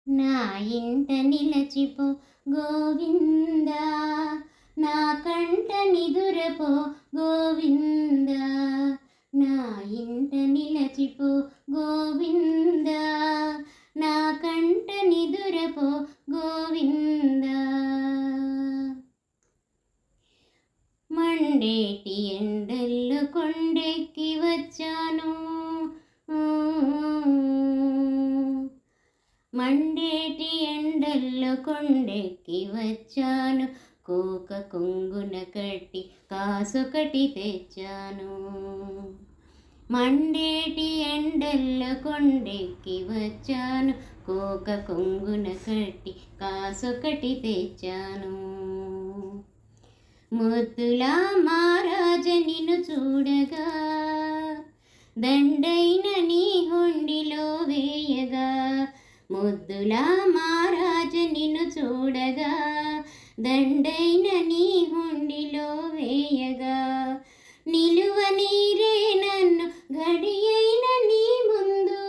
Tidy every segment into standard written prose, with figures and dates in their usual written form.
నా ఇంట నిలచిపో గోవిందా, నా కంట నిదురపో గోవిందా, నా ఇంట నిలచిపో గోవిందా, నా కంట నిదురపో గోవిందా. మండేటి ఎండల్లో కొండెక్కి వచ్చాను, మండేటి ఎండల్లో కొండెక్కి వచ్చాను, కోక కొంగున కట్టి కాసొకటి తెచ్చాను. మండేటి ఎండల్లో కొండెక్కి వచ్చాను, కోక కొంగున కట్టి కాసొకటి తెచ్చాను. ముద్దులా మారాజ నిన్ను చూడగా, దండైన నీ హుండిలో వేయగా, ముద్దులా మారాజ నిన్ను చూడగా, దండైన నీ హుండిలో వేయగా, నిలువ నీరే నన్ను గడియైన నీ ముందు,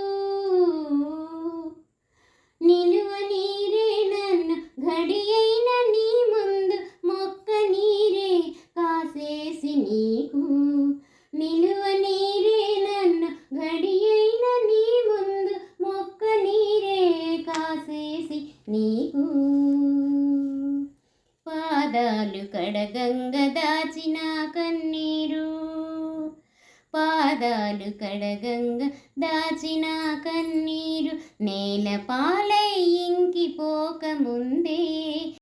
నిలువ నీరే నన్ను గడియైన నీ ముందు, మొక్క నీరే కాసేసి నీకు, నిలువ నీరే నన్ను గడియైన నీ ముందు, మొక్క నీరే కాసేసి నీకు. పాదాలు కడగంగ దాచిన కన్నీరు, పాదాలు కడగంగ దాచిన కన్నీరు, నేల పాలై ఇంకిపోక ముందే